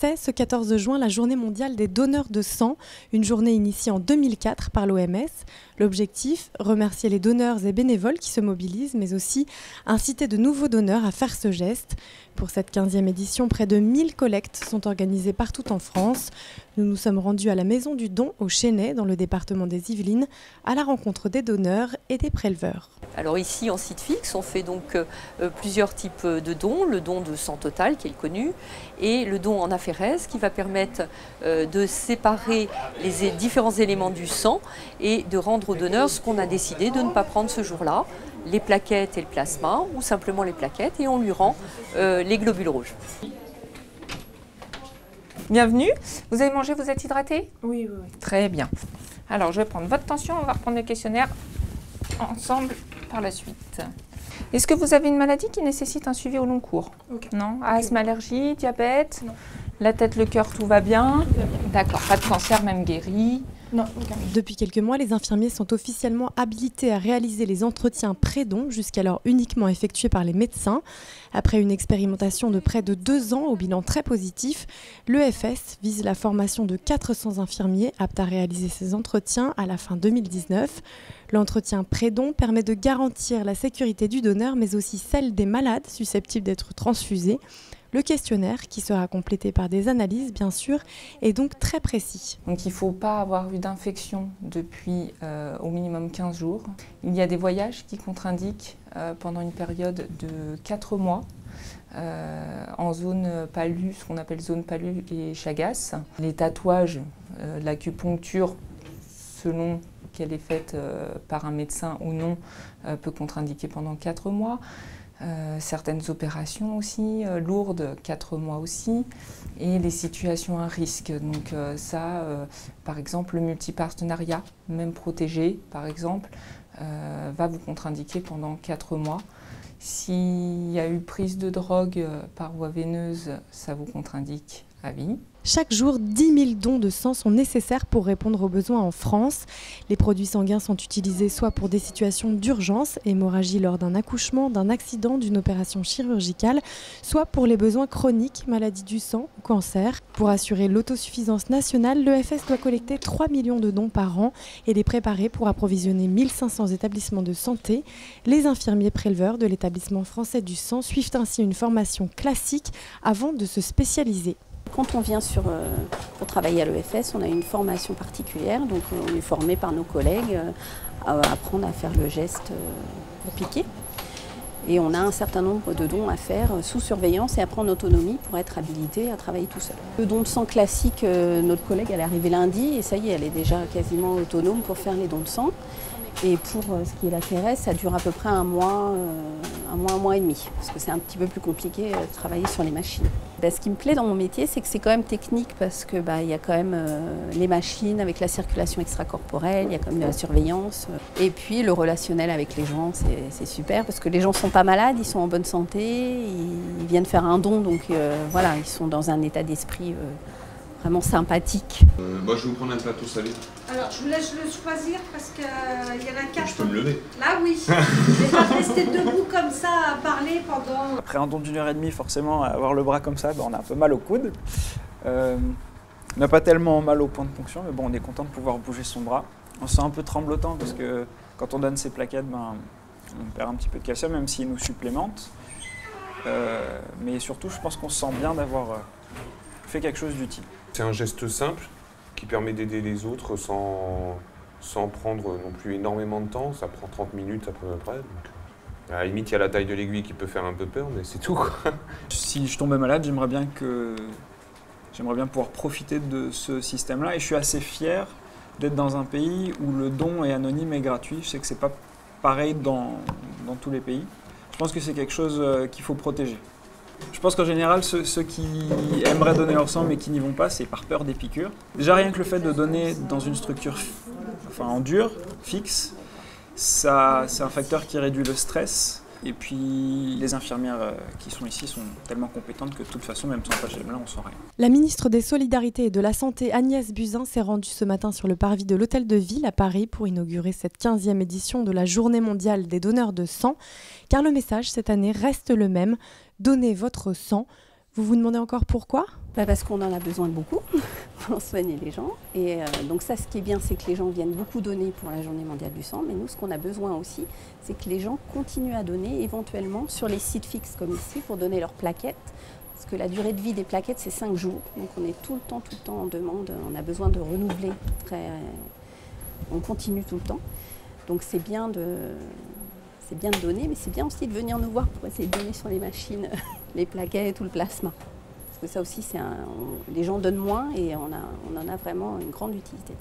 C'est ce 14 juin la journée mondiale des donneurs de sang, une journée initiée en 2004 par l'OMS. L'objectif, remercier les donneurs et bénévoles qui se mobilisent, mais aussi inciter de nouveaux donneurs à faire ce geste. Pour cette 15e édition, près de 1000 collectes sont organisées partout en France. Nous nous sommes rendus à la Maison du Don au Chesnay, dans le département des Yvelines, à la rencontre des donneurs et des préleveurs. Alors ici, en site fixe, on fait donc plusieurs types de dons. Le don de sang total, qui est le connu, et le don en aphérèse, qui va permettre de séparer les différents éléments du sang et de rendre aux donneurs ce qu'on a décidé de ne pas prendre ce jour-là, les plaquettes et le plasma, ou simplement les plaquettes, et on lui rend les globules rouges. Bienvenue. Vous avez mangé, vous êtes hydraté? Oui. Très bien. Alors, je vais prendre votre tension, on va reprendre le questionnaire ensemble par la suite. Est-ce que vous avez une maladie qui nécessite un suivi au long cours? Aucun. Non. Asthme, allergie, diabète? Non. La tête, le cœur, tout va bien? Tout va bien. D'accord. Pas de cancer, même guéri? Non, aucun. Depuis quelques mois, les infirmiers sont officiellement habilités à réaliser les entretiens pré-don, jusqu'alors uniquement effectués par les médecins. Après une expérimentation de près de 2 ans au bilan très positif, l'EFS vise la formation de 400 infirmiers aptes à réaliser ces entretiens à la fin 2019. L'entretien pré-don permet de garantir la sécurité du donneur, mais aussi celle des malades susceptibles d'être transfusés. Le questionnaire, qui sera complété par des analyses bien sûr, est donc très précis. Donc il ne faut pas avoir eu d'infection depuis au minimum 15 jours. Il y a des voyages qui contre-indiquent pendant une période de 4 mois en zone palud, ce qu'on appelle zone palud et Chagas. Les tatouages, l'acupuncture, selon qu'elle est faite par un médecin ou non, peut contre-indiquer pendant 4 mois. Certaines opérations aussi, lourdes, 4 mois aussi, et les situations à risque. Donc par exemple, le multipartenariat, même protégé, par exemple, va vous contre-indiquer pendant 4 mois. S'il y a eu prise de drogue par voie veineuse, ça vous contre-indique à vie. Chaque jour, 10 000 dons de sang sont nécessaires pour répondre aux besoins en France. Les produits sanguins sont utilisés soit pour des situations d'urgence, hémorragie lors d'un accouchement, d'un accident, d'une opération chirurgicale, soit pour les besoins chroniques, maladies du sang ou cancer. Pour assurer l'autosuffisance nationale, l'EFS doit collecter 3 millions de dons par an et les préparer pour approvisionner 1500 établissements de santé. Les infirmiers préleveurs de l'établissement français du sang suivent ainsi une formation classique avant de se spécialiser. Quand on vient pour travailler à l'EFS, on a une formation particulière, donc on est formé par nos collègues à apprendre à faire le geste de piquer. Et on a un certain nombre de dons à faire sous surveillance et après en autonomie pour être habilité à travailler tout seul. Le don de sang classique, notre collègue, elle est arrivée lundi et ça y est, elle est déjà quasiment autonome pour faire les dons de sang. Et pour ce qui est l'aphérèse, ça dure à peu près un mois et demi, parce que c'est un petit peu plus compliqué de travailler sur les machines. Ce qui me plaît dans mon métier, c'est que c'est quand même technique, parce que il y a quand même les machines avec la circulation extracorporelle, il y a quand même de la surveillance. Et puis le relationnel avec les gens, c'est super, parce que les gens ne sont pas malades, ils sont en bonne santé, ils viennent faire un don, donc voilà, ils sont dans un état d'esprit vraiment sympathique. Moi je vais vous prendre un plateau salé. Alors je vous laisse le choisir parce qu'il y en a 4. Je peux me lever. Là oui. Je vais pas rester debout comme ça à parler pendant... Après un don d'1h30, forcément, avoir le bras comme ça, on a un peu mal au coude. On n'a pas tellement mal au point de ponction, mais bon, on est content de pouvoir bouger son bras. On se sent un peu tremblotant parce que quand on donne ses plaquettes, on perd un petit peu de calcium, même s'il nous supplémente. Mais surtout, je pense qu'on se sent bien d'avoir fait quelque chose d'utile. C'est un geste simple qui permet d'aider les autres sans prendre non plus énormément de temps. Ça prend 30 minutes à peu près. Donc, à la limite, il y a la taille de l'aiguille qui peut faire un peu peur, mais c'est tout, quoi. Si je tombais malade, j'aimerais bien pouvoir profiter de ce système-là. Et je suis assez fier d'être dans un pays où le don est anonyme et gratuit. Je sais que c'est pas pareil dans tous les pays. Je pense que c'est quelque chose qu'il faut protéger. Je pense qu'en général, ceux qui aimeraient donner leur sang mais qui n'y vont pas, c'est par peur des piqûres. Déjà, rien que le fait de donner dans une structure en dur, fixe, c'est un facteur qui réduit le stress. Et puis, les infirmières qui sont ici sont tellement compétentes que de toute façon, même sans page-là, on s'en règle. La ministre des Solidarités et de la Santé, Agnès Buzyn, s'est rendue ce matin sur le parvis de l'Hôtel de Ville à Paris pour inaugurer cette 15e édition de la Journée mondiale des donneurs de sang. Car le message cette année reste le même, donnez votre sang. Vous vous demandez encore pourquoi ? Parce qu'on en a besoin de beaucoup pour soigner les gens. Et donc ça, ce qui est bien, c'est que les gens viennent beaucoup donner pour la Journée mondiale du sang. Mais nous, ce qu'on a besoin aussi, c'est que les gens continuent à donner éventuellement sur les sites fixes comme ici pour donner leurs plaquettes. Parce que la durée de vie des plaquettes, c'est 5 jours. Donc on est tout le temps en demande. On a besoin de renouveler. On continue tout le temps. Donc c'est bien de donner, mais c'est bien aussi de venir nous voir pour essayer de donner sur les machines les plaquettes ou le plasma. Parce que ça aussi, les gens donnent moins et on en a vraiment une grande utilité.